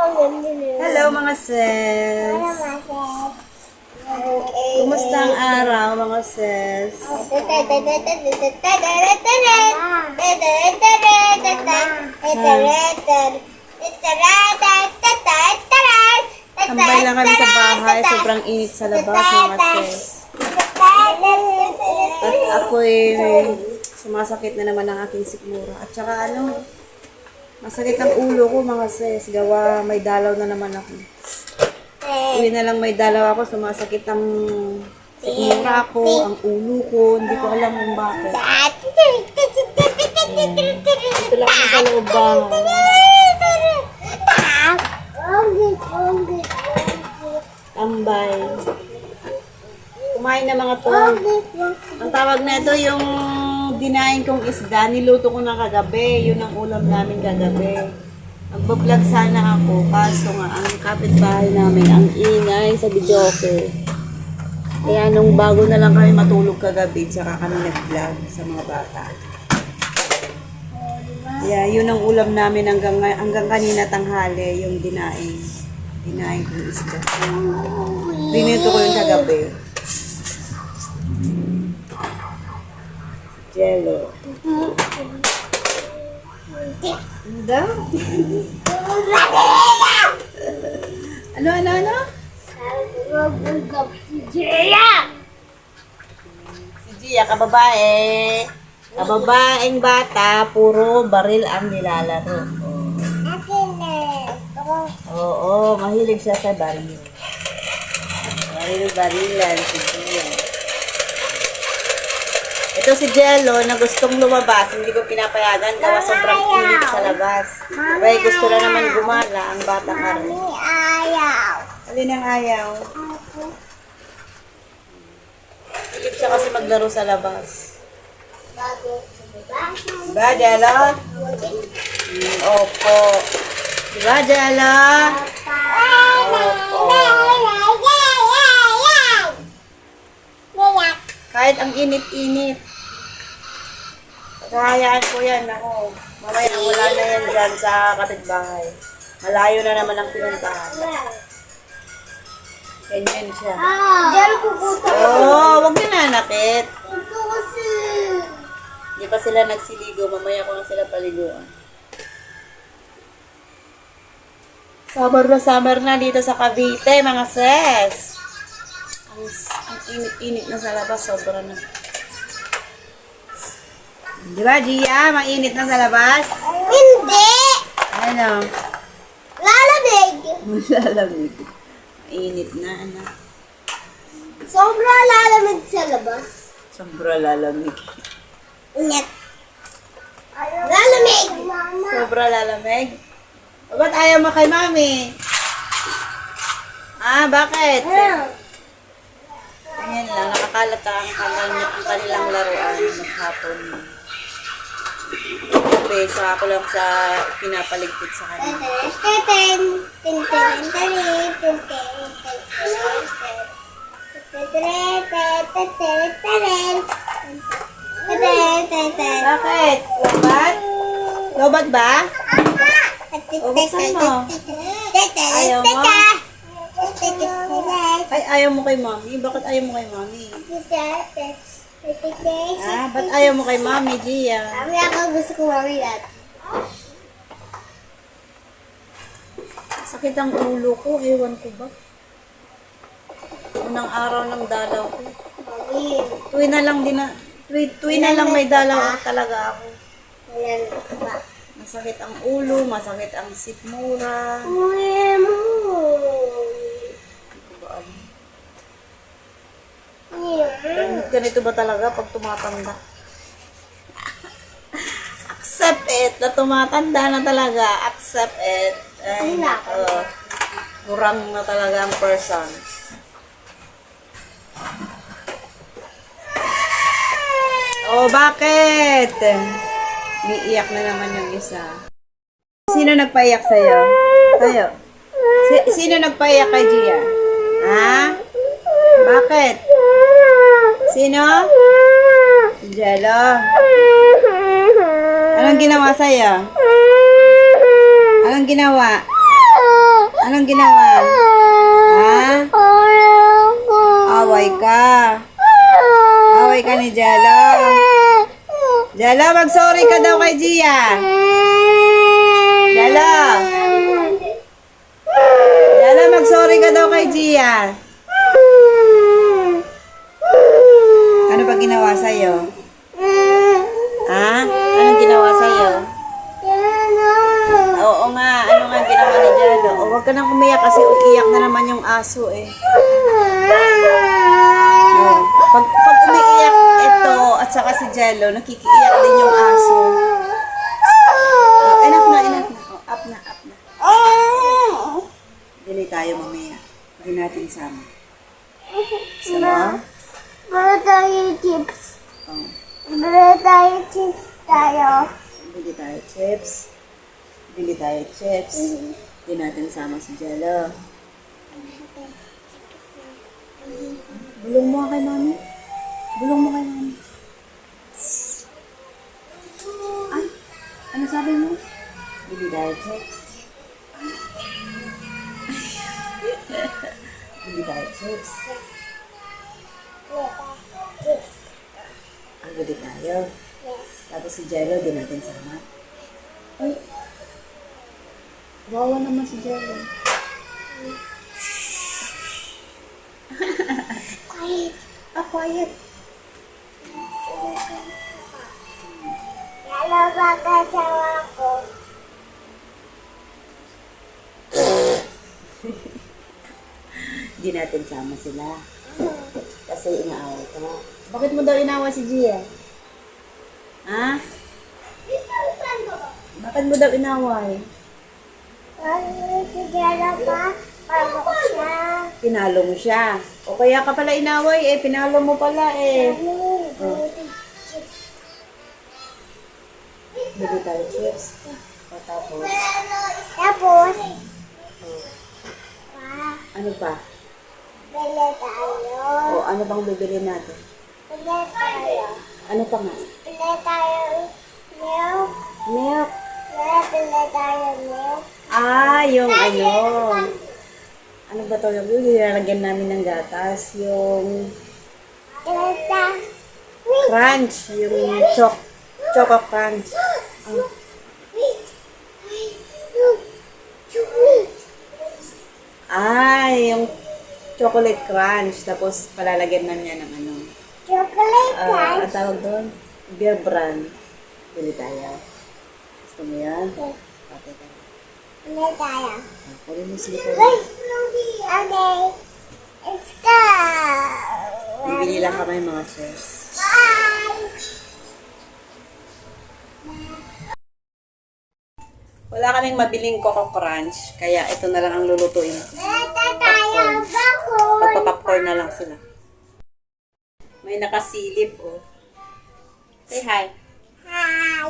Hello mga sis! Kumusta ang araw mga sis? Tambay lang kami sa bahay, sobrang init sa labas mga sis. At ako'y sumasakit na naman ang aking sikmura. At saka masakit ang ulo ko mga sis. Gawa may dalaw na naman ako. Uwi na lang may dalaw ako, sumasakit ang sikmura ko, ang ulo ko. Hindi ko alam kung bakit. Ito lang ako sa loob bahay. Tambay. Kumain na mga to. Ang tawag na ito yung dinain kong isda. Niluto ko na kagabi. Yun ang ulam namin kagabi. Magbablog sana ako. Kaso nga, ang kapitbahay namin, ang ingay sa videoke. Kaya nung bago na lang kami matulog kagabi, tsaka kami nag-vlog sa mga bata. Kaya yun ang ulam namin hanggang kanina tanghali, yung dinain. Dinain kong isda. Rinito ko yung kagabi. Jello. Ano? Ano? Si Gia, kababae. Kababaeng bata, puro baril ang nilalaro. Oo, mahilig siya sa baril. Baril-barilan si Gia. Ito si Jello na gustong lumabas, hindi ko pinapayagan gawa sobrang init sa labas. Kaya gusto na naman gumala ang bata ka rin. Ayaw. Alin ang ayaw? Hilig siya kasi maglaro sa labas. Diba, Jello? Opo. Diba, Jello? Opo. Kahit ang init-init. Pagkahayaan ko yan, ako. Mamaya wala na yan dyan sa kapitbahay. Malayo na naman ang pinuntahan. Ganyan siya. Diyan pupunta. Oo, wag niyo nanakit. Ito kasi. Hindi pa sila nagsiligo. Mamaya ko lang sila paliguan. Summer na dito sa Cavite, mga sis. Ang init-init na sa labas, sobra na. Di ba, Gia? Mainit na sa labas? Hindi. Ano? Lalamig. Malamig. Mainit na, Sobra lalamig sa labas. Sobra lalamig. Init. Lalamig. Sobra lalamig? O, ba't ayaw mo kay mami? Ah, bakit? Ayan lang, nakakalat ang kanilang laruan maghapon. Okay, so ako lang sa pinapaligpit sa kanila. Bakit? Lobat? Lobat ba? O, buksan mo. Ayaw mo? Ay, ayaw mo kay mami? Bakit ayaw mo kay mami? Ah, ba't ayaw mo kay mami, Gia? Mami, ako gusto ko mami lahat. Sakit ang ulo ko, ewan ko ba? Unang araw ng dalaw ko. Mami, Tuwi na lang may dalaw talaga ako. wala na ba? Masakit ang ulo, masakit ang sikmura. Uy, mo. Hindi ko ba alam. Ganito ba talaga pag tumatanda? Accept it na tumatanda na talaga. Accept it. Ay, kurang na talaga ang person. Oh, bakit? Umiiyak na naman yung isa. Sino nagpaiyak sa'yo? Tayo. Sino nagpaiyak kay Gia? Ha? Bakit? Sino? Jello. Anong ginawa sa'yo? Anong ginawa? Anong ginawa? Ha? Away ka. Away ka ni Jello. Jello, mag-sorry ka daw kay Gia. Jello. Jello, mag-sorry ka daw kay Gia. Ano ba ginawa sa'yo? Ha? Anong ginawa sa'yo? Oo nga, ano nga ginawa ni Jello? O, huwag ka nang umiyak kasi umiyak na naman yung aso eh. Oh. Pag umiiyak ito at saka si Jello, nakikiiyak din yung aso. Oh, enough na. Oh, up na. Dili tayo mamaya. Hindi natin sama. Sama? Bili tayo chips. Oh. Bili tayo chips tayo. Bili tayo chips. Hindi natin sama si Jello. Bulong mo kay mami. Ay, ano sabi mo? Bili tayo chips. Bili tayo chips. Ang bili tayo. Tapos si Jello, di natin sama. Ay, wawa naman si Jello. Quiet. Quiet. Lalo ba kasawa ko? Di natin sama sila. Kasi inaaway ka. Bakit mo daw inaaway si Gia? Ha? Bakit mo daw inaway? Si Jella pa, paano ko siya? Pinalo mo siya. O kaya ka pala inaway eh. Pinalo mo pala eh. Bili tayo chips. O tapos, Tapos, ano pa? bili tayo. O ano bang bibili natin? Bili tayo. Ano pa nga? Bili tayo milk. Milk. Bili tayo milk. Ah, yung ano. Ano ba ito? Yung nilalagyan namin ng gatas. Yung Bili tayo. crunch. Yung choco crunch. Ah. Ay, yung chocolate crunch. Tapos palalagyan na niya ng ano. Chocolate Ang crunch. tawag doon? Beer brand. Bili tayo. Gusto mo yan? Okay ka. Bili tayo. Pwede mo slipper. Wait. Okay. Let's go. Bibili lang kami mga sis. Bye. Wala kaming mabiling Coco Crunch. Kaya ito na lang ang lulutuin ko. Bili tayo bakul. Pagpapopcorn na lang sila. May nakasilip, oh. Say hi. Hi.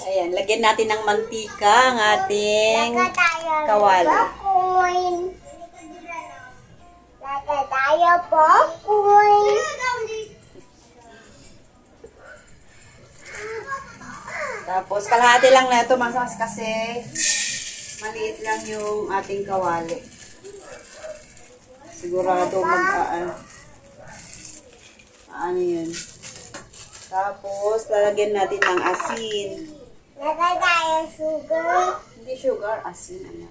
Ayan, lagyan natin ng mantika ang ating Lagay tayo kawali. bakul. Lagay tayo bakul. Tapos, kalahati lang na ito, masas kasi maliit lang yung ating kawali. Sigurado ano yun. Tapos, lalagyan natin ng asin. Lagay tayo sugar. Hindi sugar, asin. Ano?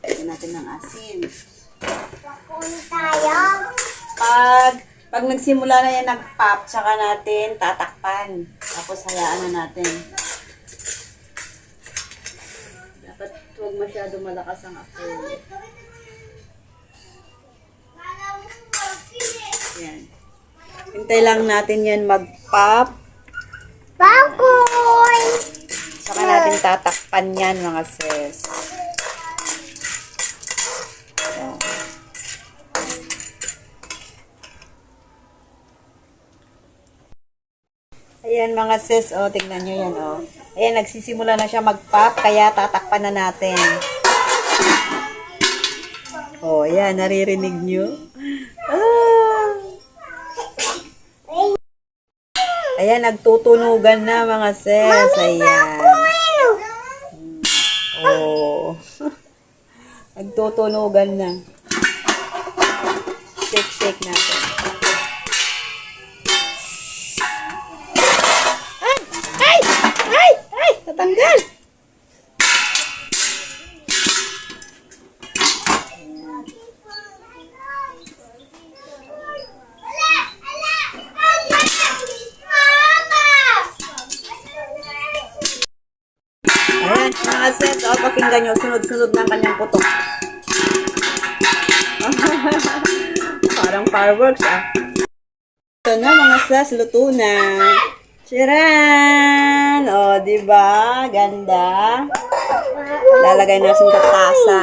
Lagyan natin ng asin. Bakul tayo. Pag nagsimula na yan nag-pop, tsaka natin tatakpan. Tapos hayaan na natin. Dapat huwag masyado malakas ang apoy. Yan. Hintay lang natin yan mag-pop. Bakul. Tsaka natin tatakpan yan mga sis. Yan. Ayan mga sis, oh, tignan nyo yan, oh. Ayan, nagsisimula na siya mag-pop, kaya tatakpan na natin. Oh, ayan, naririnig nyo. Ah! Ayan, nagtutunugan na mga sis. Ayan. Oh. Nagtutunugan na. Shake natin. Ay! Natanggal! Ayan, mga sis, pakinggan nyo, sunod-sunod ng kanyang putok. Parang fireworks, Ito na, mga sis, luto na. Chiran! O, diba? Ganda. Lalagay natin sa tasa.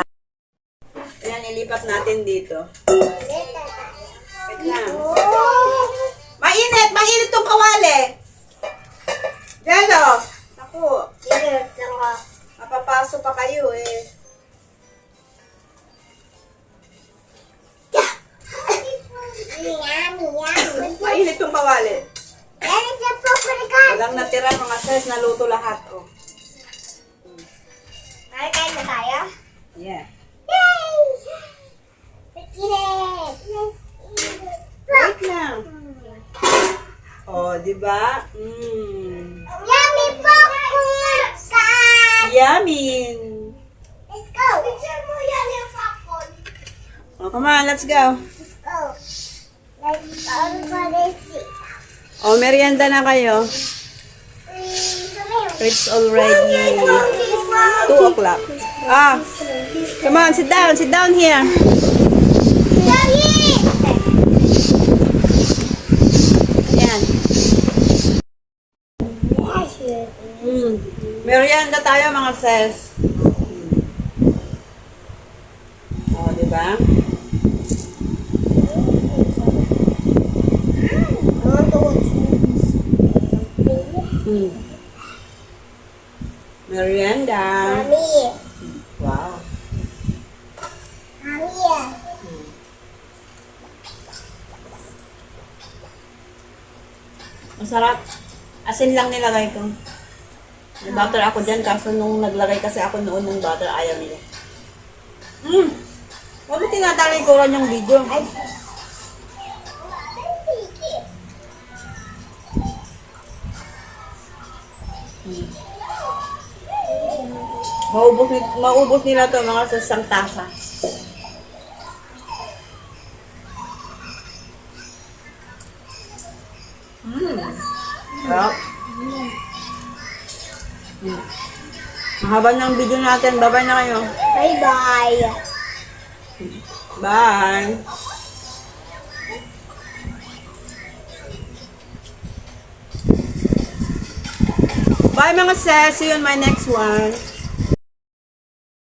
Ayan, ilipat natin dito. Wait lang. Mainit! Mainit tong kawali! Jello! Naku, mapapaso pa kayo eh. Mainit tong kawali. Walang natira mga sis, naluto lahat. Oh. Kain na tayo? Yeah. Yay! Let's eat it! Wait lang. Oh, di ba? Yummy popcorn! Yummy. Let's go! Picture mo yummy popcorn! Oh, come on, let's go. Let's go! Let's go for this. Oh, merienda na kayo. It's already 2 o'clock. Ah, come on, sit down here. Yan. Merienda tayo mga sis. Oh, di ba? Merienda. Mommy. Wow. Mommy. Masarap. Asin lang nilagay ko. May butter ako dyan, kaso nung naglagay kasi ako noon ng butter, ayaw nila. Huwag mo tinatalikuran yung video. Maubos nila to mga sa isang tasa. Sarap. Mahaba na ang video natin. Bye-bye na kayo. Bye-bye. Bye. Bye mga sis. See you on my next one.